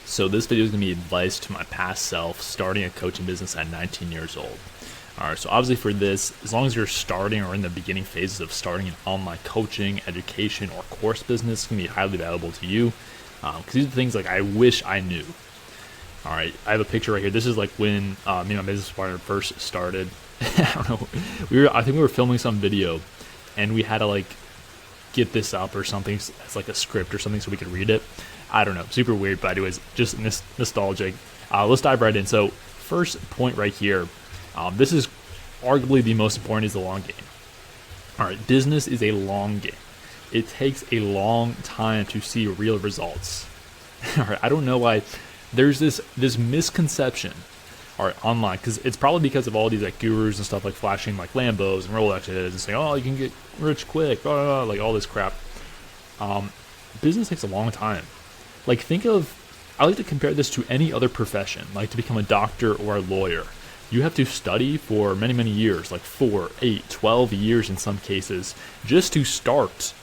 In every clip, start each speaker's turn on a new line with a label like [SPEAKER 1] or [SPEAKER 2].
[SPEAKER 1] So this video is going to be advice to my past self starting a coaching business at 19 years old. All right, so obviously for this, as long as you're starting or in the beginning phases of starting an online coaching, education, or course business, it's going to be highly valuable to you because these are things like I wish I knew. All right, I have a picture right here. This is like when me and my business partner first started. I don't know. I think we were filming some video, and we had to like get this up or something as like a script or something so we could read it. I don't know, super weird, but anyways, just nostalgic. Let's dive right in. So first point right here, this is arguably the most important, is the long game. All right, business is a long game. It takes a long time to see real results. All right, I don't know why there's this misconception, all right, online, because it's probably because of all these like gurus and stuff like flashing like Lambos and Rolexes and saying, oh, you can get rich quick, blah, blah, blah, like all this crap. Business takes a long time. Like I like to compare this to any other profession, like to become a doctor or a lawyer. You have to study for many, many years, like 4, 8, 12 years in some cases, just to start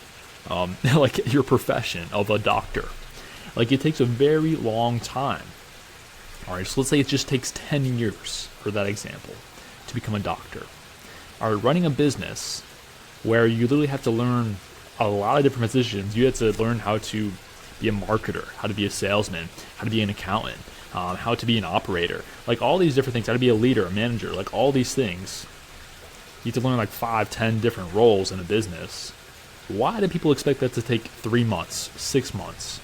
[SPEAKER 1] like your profession of a doctor. Like it takes a very long time. All right, so let's say it just takes 10 years for that example to become a doctor. All right, running a business where you literally have to learn a lot of different positions. You have to learn how to be a marketer, how to be a salesman, how to be an accountant, how to be an operator, like all these different things, how to be a leader, a manager, like all these things. You have to learn like 5, 10 different roles in a business. Why do people expect that to take 3 months, 6 months?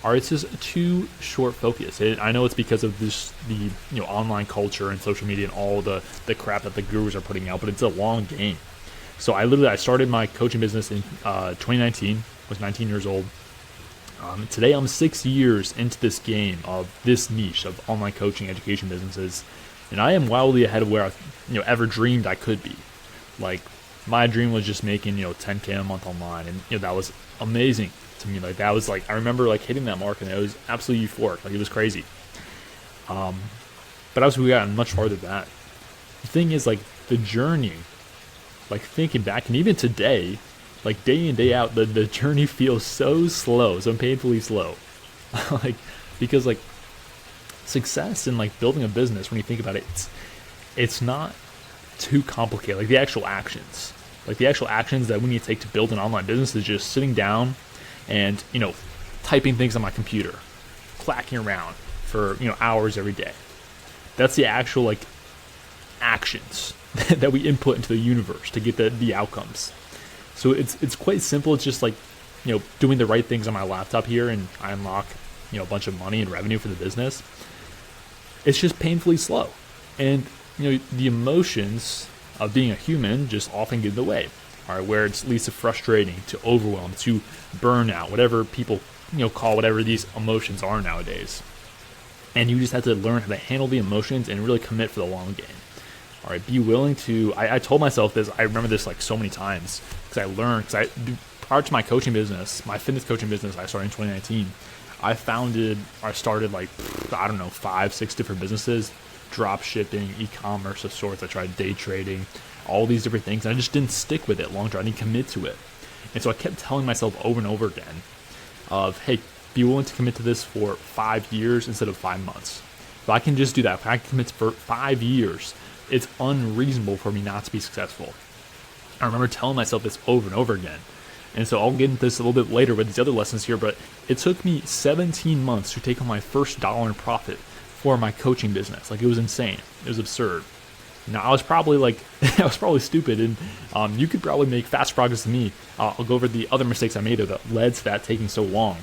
[SPEAKER 1] Or it's just too short focus. I know it's because of the online culture and social media and all the crap that the gurus are putting out, but it's a long game. So I started my coaching business in 2019, was 19 years old. Today I'm 6 years into this game of this niche of online coaching education businesses, and I am wildly ahead of where I ever dreamed I could be. Like my dream was just making 10K a month online, and that was amazing to me. Like that was like I remember like hitting that mark, and it was absolutely euphoric. Like it was crazy. But obviously we got much farther than that. The thing is, like the journey, like thinking back, and even today, like day in, day out, the journey feels so slow, so painfully slow. Like, because like success in like building a business, when you think about it, it's not too complicated. Like the actual actions that we need to take to build an online business is just sitting down and, typing things on my computer, clacking around for, hours every day. That's the actual like actions that we input into the universe to get the outcomes. So it's quite simple. It's just like, doing the right things on my laptop here, and I unlock, a bunch of money and revenue for the business. It's just painfully slow. And, the emotions of being a human just often get in the way. All right, where it leads to frustrating, to overwhelm, to burnout, whatever people, call whatever these emotions are nowadays. And you just have to learn how to handle the emotions and really commit for the long game. All right, be willing to, I told myself this, I remember this like so many times, prior to my coaching business, my fitness coaching business I started in 2019, I started like, 5, 6 different businesses, drop shipping, e-commerce of sorts. I tried day trading, all these different things, and I just didn't stick with it long term. I didn't commit to it. And so I kept telling myself over and over again of, hey, be willing to commit to this for 5 years instead of 5 months. If I can just do that, if I can commit for 5 years, it's unreasonable for me not to be successful. I remember telling myself this over and over again. And so I'll get into this a little bit later with these other lessons here, but it took me 17 months to take on my first dollar in profit for my coaching business. Like it was insane. It was absurd. Now I was probably stupid, and you could probably make fast progress than me. I'll go over the other mistakes I made that led to that taking so long.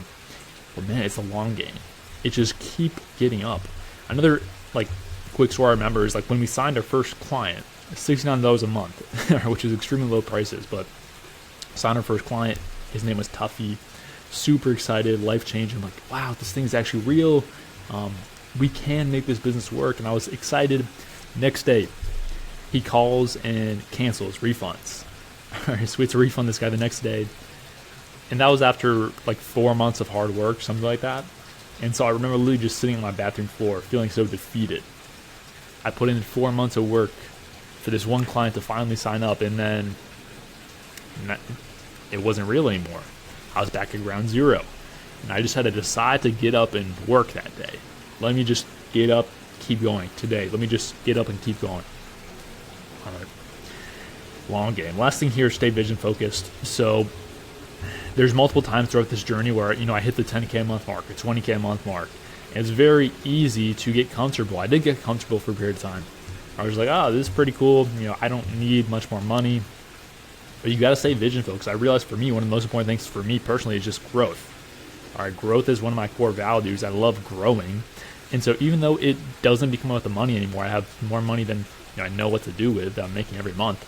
[SPEAKER 1] But man, it's a long game. It just keep getting up. Another like quick story I remember is like when we signed our first client, $69 a month, which is extremely low prices, but signed our first client. His name was Tuffy. Super excited, life changing. Like, wow, this thing's actually real. We can make this business work, and I was excited. Next day, he calls and cancels refunds. All right, so we had to refund this guy the next day, and that was after like 4 months of hard work, something like that. And so I remember literally just sitting on my bathroom floor, feeling so defeated. I put in 4 months of work for this one client to finally sign up, and then it wasn't real anymore. I was back at ground zero. And I just had to decide to get up and work that day. Let me just get up, keep going today. Let me just get up and keep going. All right. Long game. Last thing here, stay vision focused. So there's multiple times throughout this journey where, I hit the 10K a month mark or 20K a month mark. And it's very easy to get comfortable. I did get comfortable for a period of time. I was like, oh, this is pretty cool. I don't need much more money. But you got to stay vision focused. I realized for me, one of the most important things for me personally is just growth. All right, growth is one of my core values. I love growing. And so even though it doesn't become about the money anymore, I have more money than I know what to do with that I'm making every month.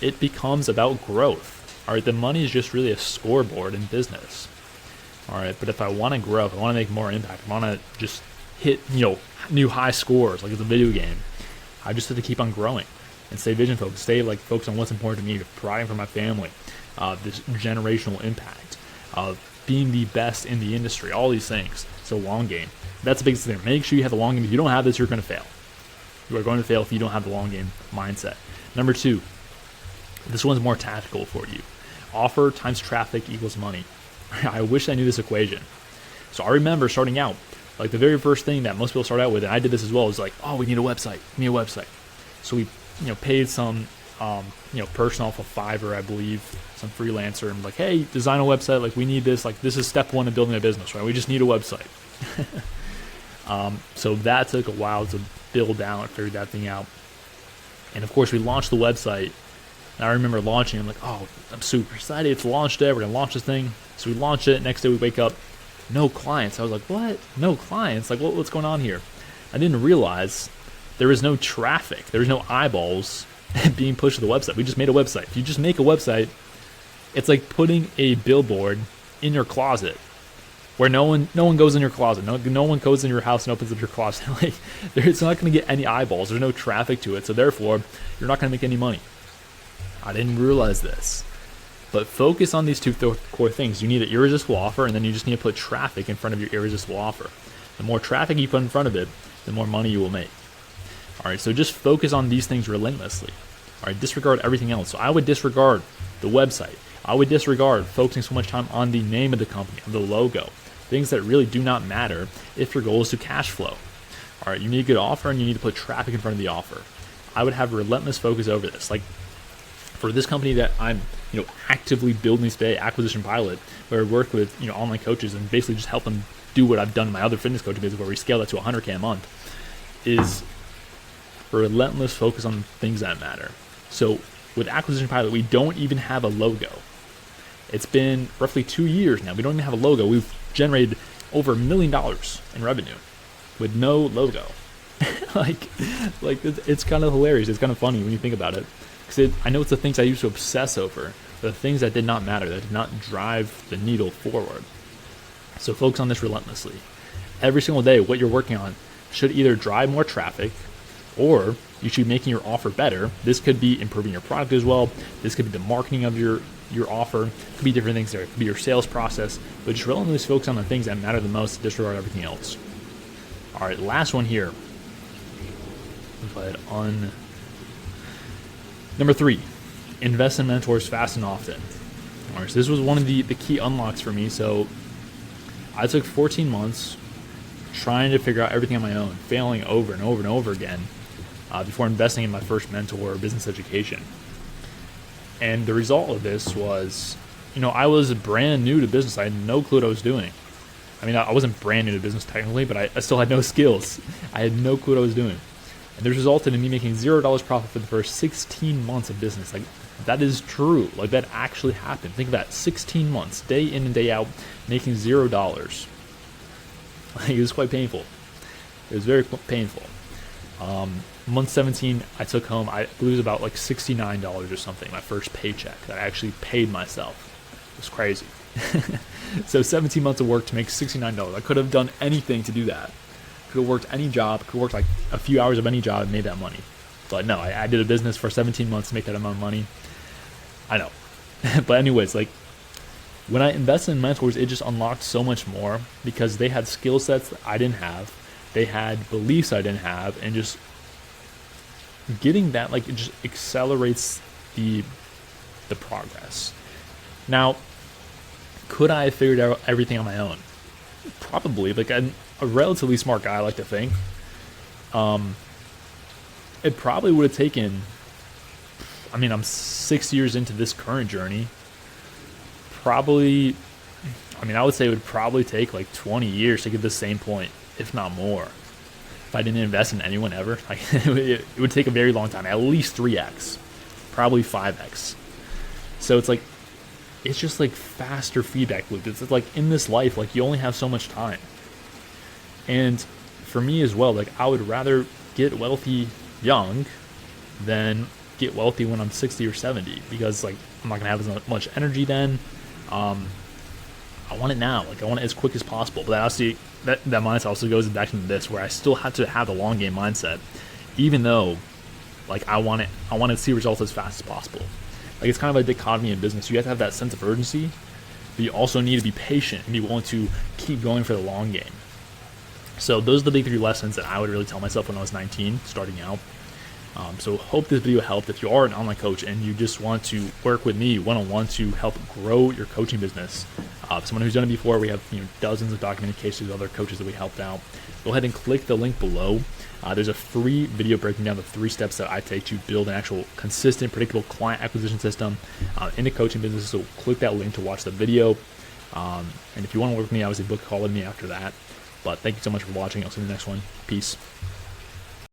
[SPEAKER 1] It becomes about growth. All right, the money is just really a scoreboard in business. All right, but if I want to grow, if I want to make more impact, I want to just hit new high scores like it's a video game, I just have to keep on growing and stay vision focused, stay focused on what's important to me, providing for my family, this generational impact, being the best in the industry, all these things. So long game. That's the biggest thing. Make sure you have the long game. If you don't have this, you're going to fail. You are going to fail if you don't have the long game mindset. Number 2, this one's more tactical for you. Offer times traffic equals money. I wish I knew this equation. So I remember starting out, the very first thing that most people start out with, and I did this as well, was we need a website. So we, paid some, person off of Fiverr, I believe, some freelancer, and hey, design a website. We need this. This is step 1 of building a business, right? We just need a website. So that took a while to build out and figure that thing out. And of course, we launched the website. And I remember launching. I'm I'm super excited. It's launched it. We're gonna launch this thing. So we launch it. Next day we wake up, no clients. I was like, what? No clients? What's going on here? I didn't realize there was no traffic. There was no eyeballs being pushed to the website. We just made a website. If you just make a website, it's like putting a billboard in your closet where no one goes in your closet. No one goes in your house and opens up your closet. It's not going to get any eyeballs. There's no traffic to it. So therefore, you're not going to make any money. I didn't realize this. But focus on these 2 core things. You need an irresistible offer, and then you just need to put traffic in front of your irresistible offer. The more traffic you put in front of it, the more money you will make. All right, so just focus on these things relentlessly. All right, disregard everything else. So I would disregard the website. I would disregard focusing so much time on the name of the company, of the logo, things that really do not matter if your goal is to cash flow. All right, you need a good offer, and you need to put traffic in front of the offer. I would have relentless focus over this. For this company that I'm, actively building today, Acquisition Pilot, where I work with, online coaches and basically just help them do what I've done in my other fitness coaching business, where we scale that to 100K a month, is relentless focus on things that matter. So with Acquisition Pilot, we don't even have a logo. It's been roughly 2 years now. We don't even have a logo. We've generated over $1 million in revenue with no logo. It's kind of hilarious. It's kind of funny when you think about it. Because I know it's the things I used to obsess over, the things that did not matter, that did not drive the needle forward. So focus on this relentlessly. Every single day, what you're working on should either drive more traffic, or you should be making your offer better. This could be improving your product as well. This could be the marketing of your offer. It could be different things there. It could be your sales process. But just relentlessly focus on the things that matter the most, disregard everything else. All right, last one here. Number 3, invest in mentors fast and often. All right, so this was one of the key unlocks for me. So I took 14 months trying to figure out everything on my own, failing over and over and over again before investing in my first mentor or business education. And the result of this was, I was brand new to business. I had no clue what I was doing. I mean, I wasn't brand new to business technically, but I still had no skills. I had no clue what I was doing. And this resulted in me making $0 profit for the first 16 months of business. That is true. That actually happened. Think of that, 16 months, day in and day out, making $0. It was quite painful. It was very painful. Month 17, I took home, I believe it was about $69 or something, my first paycheck that I actually paid myself. It was crazy. So 17 months of work to make $69. I could have done anything to do that. Could have worked any job, could have worked a few hours of any job and made that money. But no, I did a business for 17 months to make that amount of money. I know. But anyways, when I invested in mentors, it just unlocked so much more because they had skill sets that I didn't have. They had beliefs I didn't have, and just getting that, it just accelerates the progress. Now, could I have figured out everything on my own? Probably, like a relatively smart guy, I like to think. It probably would have taken, I mean, I'm 6 years into this current journey. Probably, I mean, I would say it would probably take like 20 years to get the same point, if not more. If I didn't invest in anyone ever, like, it would take a very long time, at least 3x, probably 5x. So it's just like faster feedback loop. It's like in this life, like you only have so much time. And for me as well, like I would rather get wealthy young than get wealthy when I'm 60 or 70, because like I'm not gonna have as much energy then. I want it now, like I want it as quick as possible. But that mindset also goes back into this, where I still have to have the long game mindset, even though like I want to see results as fast as possible. Like it's kind of a dichotomy in business. You have to have that sense of urgency, but you also need to be patient and be willing to keep going for the long game. So those are the big 3 lessons that I would really tell myself when I was 19, starting out. So hope this video helped. If you are an online coach and you just want to work with me one-on-one to help grow your coaching business, someone who's done it before, we have dozens of documented cases of other coaches that we helped out. Go ahead and click the link below. There's a free video breaking down the 3 steps that I take to build an actual consistent, predictable client acquisition system in the coaching business. So click that link to watch the video. And if you want to work with me, obviously book a call with me after that. But thank you so much for watching. I'll see you in the next one. Peace.